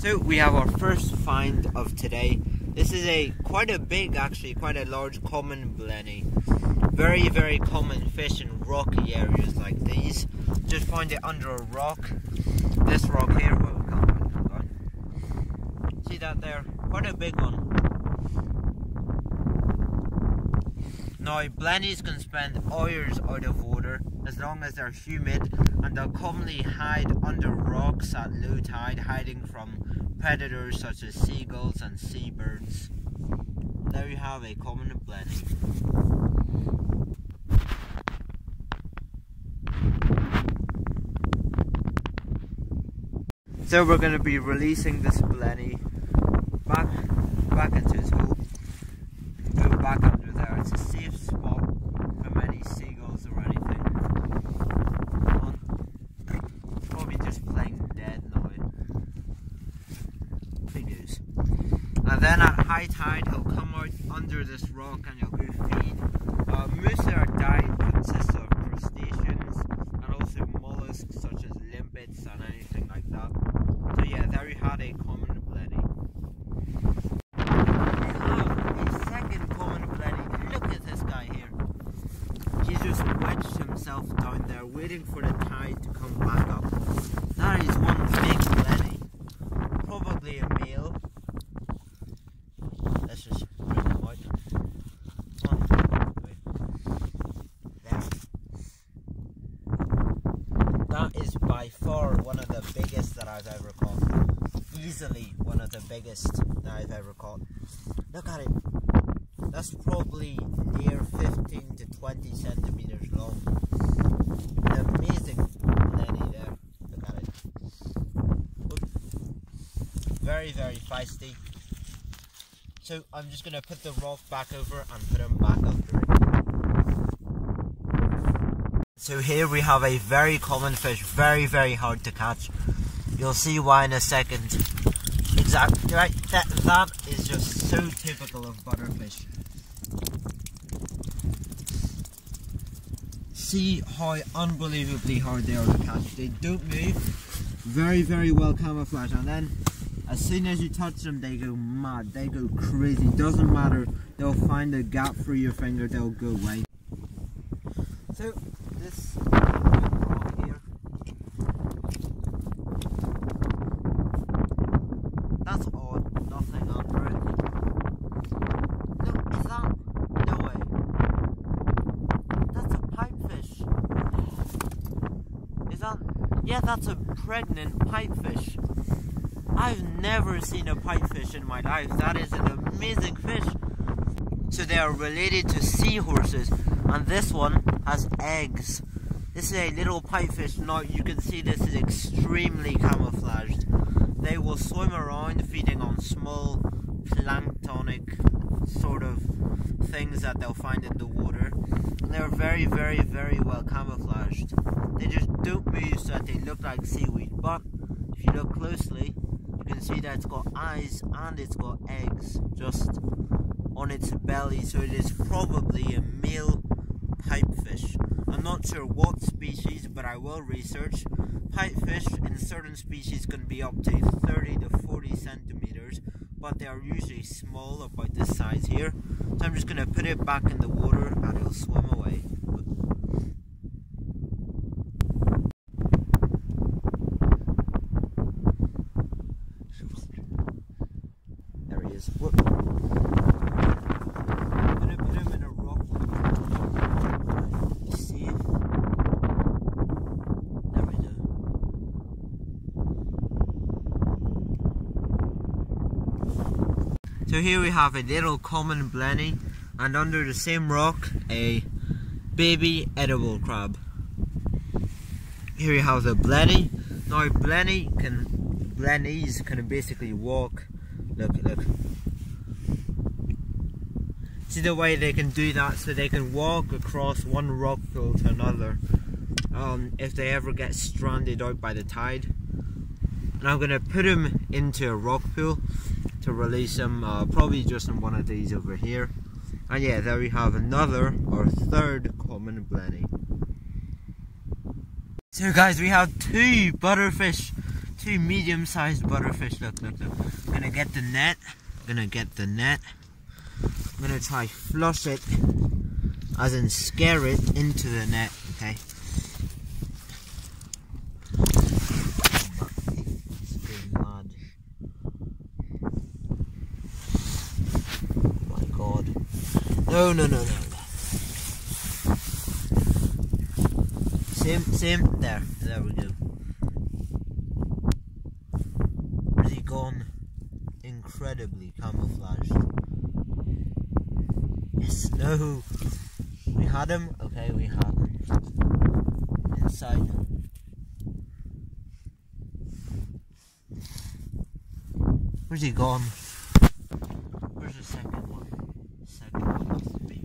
So we have our first find of today. This is quite a large common blenny. Very, very common fish in rocky areas like these. Just find it under a rock. This rock here, see that there? Quite a big one. Now, blennies can spend hours out of water as long as they're humid, and they'll commonly hide under rocks at low tide, hiding from predators such as seagulls and seabirds. There you have a common blenny. So we're going to be releasing this blenny back into his hole. Go back under there. It's a safe spot from any seagulls or anything. Probably just playing dead now. Videos. And then at high tide he'll come out under this rock and he'll go feed. Most of their diet consists of crustaceans and also mollusks such as limpets and anything like that. So yeah, there you had a common blenny. We have a second common blenny. Look at this guy here. He's just wedged himself down there waiting for the tide to come back up. That is one big blenny. Probably a male. Let's just bring him out. There. That is by far one of the biggest that I've ever caught. Easily one of the biggest that I've ever caught. Look at it. That's probably near 15 to 20 centimeters long. An amazing blenny there. Look at it. Very, very feisty. So I'm just going to put the rock back over and put him back under it. So here we have a very common fish, very, very hard to catch. You'll see why in a second. Exactly right. That is just so typical of butterfish. See how unbelievably hard they are to catch. They don't move. Very, very well camouflaged. And then as soon as you touch them, they go mad. They go crazy. Doesn't matter. They'll find a gap through your finger. They'll go away. So this rock here. That's odd. Nothing under it. No, is that? No way. That's a pipefish. Is that? Yeah, that's a pregnant pipefish. I've never seen a pipefish in my life. That is an amazing fish. So they are related to seahorses, and this one has eggs. This is a little pipefish. Now you can see this is extremely camouflaged. They will swim around feeding on small planktonic sort of things that they'll find in the water. And they're very, very, very well camouflaged. They just don't move so that they look like seaweed. But if you look closely, you can see that it's got eyes and it's got eggs just on its belly. So it is probably a male pipefish. I'm not sure what species, but I will research. Pipefish in certain species can be up to 30 to 40 centimeters, but they are usually small, about this size here. So I'm just going to put it back in the water and it'll swim away. There he is. Whoop. I'm going to put him in a rock. See if... There we go. So here we have a little common blenny, and under the same rock a baby edible crab. Here you have the blenny. Now blennies can basically walk. Look. See the way they can do that? So they can walk across one rock pool to another if they ever get stranded out by the tide. And I'm going to put them into a rock pool to release them, probably just in one of these over here. And yeah, there we have another, or third common blenny. So guys, we have two two medium-sized butterfish. Look, look, look. I'm gonna get the net. I'm gonna try flush it, as in scare it into the net, okay? It's going mad. Oh my god. No, no, no, no. Same, there we go. Where's he gone? Incredibly camouflaged. Yes, no. We had him. Okay, we had him. Inside. Where's he gone? Where's the second one? The second one has to be.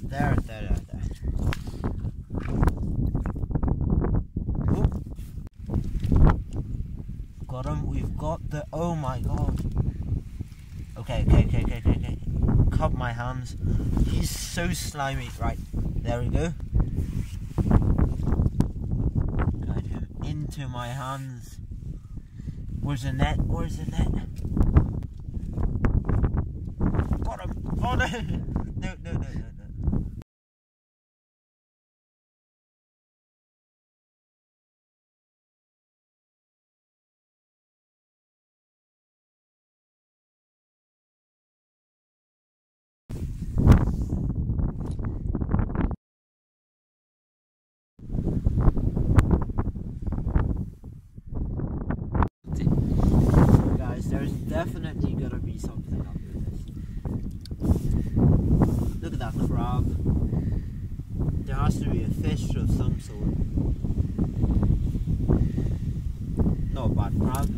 There. Oh. Got him. We've got the. Oh my god. Okay. Cup my hands. He's so slimy. Right, there we go. Got him into my hands. Where's the net? Where's the net? Got him. Oh no. No. There's definitely gonna be something under this. Look at that crab. There has to be a fish of some sort. Not a bad crab.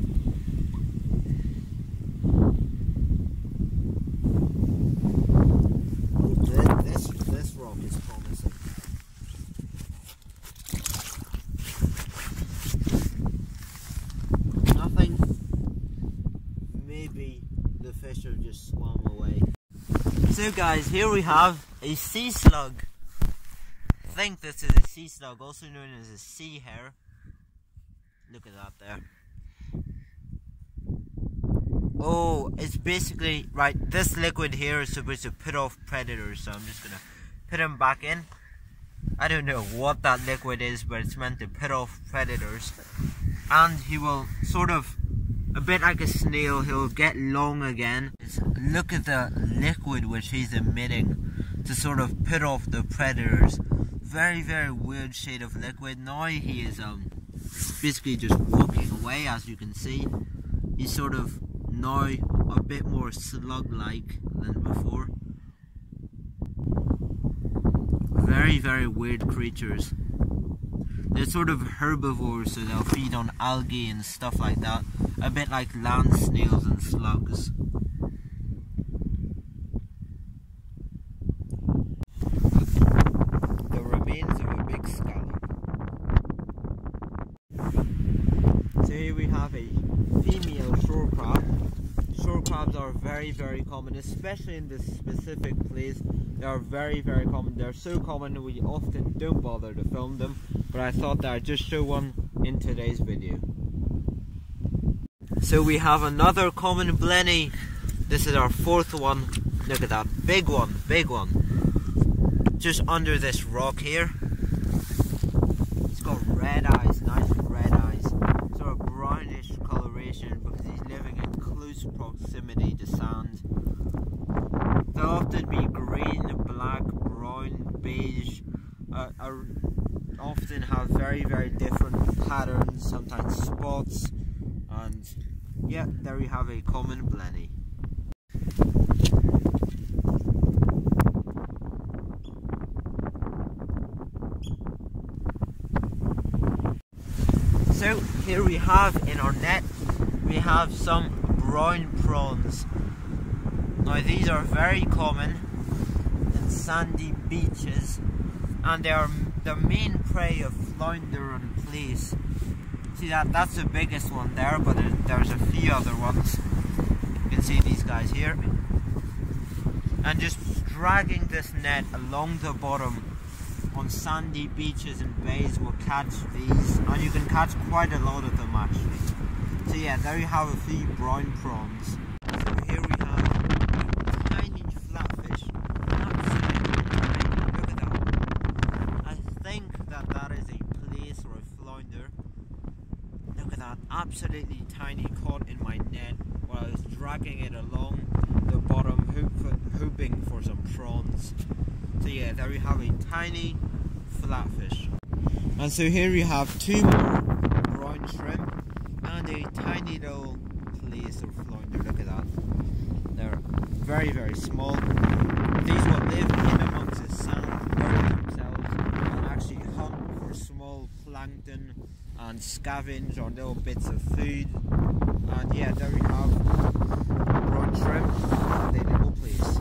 Oh, this rock is promising. Nothing. Maybe the fish have just swum away. So guys, here we have a sea slug. I think this is a sea slug, also known as a sea hare. Look at that there. Oh, it's basically, right, this liquid here is supposed to put off predators, so I'm just gonna put him back in. I don't know what that liquid is, but it's meant to put off predators. And he will sort of, a bit like a snail, he'll get long again. Look at the liquid which he's emitting to sort of put off the predators. Very, very weird shade of liquid. Now he is basically just walking away, as you can see. He's sort of now a bit more slug-like than before. Very, very weird creatures. They're sort of herbivores, so they'll feed on algae and stuff like that. A bit like land snails and slugs. The remains of a big scallop. So here we have a female shore crab. Shore crabs are very, very common, especially in this specific place. They are very, very common. They're so common we often don't bother to film them, but I thought that I'd just show one in today's video. So we have another common blenny. This is our fourth one. Look at that, big one, big one. Just under this rock here. It's got red eyes, nice red eyes. Sort of brownish coloration because he's living in close proximity to sand. They'll often be green, black, brown, beige. Often have very, very different patterns, sometimes spots. And yeah, there we have a common blenny. So here we have in our net, we have some brown prawns. Now these are very common in sandy beaches, and they are the main prey of flounder and plaice. See that's the biggest one there, but there's a few other ones. You can see these guys here. And just dragging this net along the bottom on sandy beaches and bays will catch these, and you can catch quite a lot of them actually. So yeah, there you have a few brine prawns. So here we have a tiny flatfish, absolutely tiny. Look at that. I think that is a plaice or a flounder. Look at that, absolutely tiny, caught in my net while I was dragging it along the bottom, hooping for some prawns. So yeah, there we have a tiny flatfish. And so here you have two more brine shrimp and a tiny little plaice or flounder. Look at that. They're very, very small. These will live in amongst the sand, bury themselves, and actually hunt for small plankton and scavenge on little bits of food. And yeah, there we have brine shrimp and a little plaice.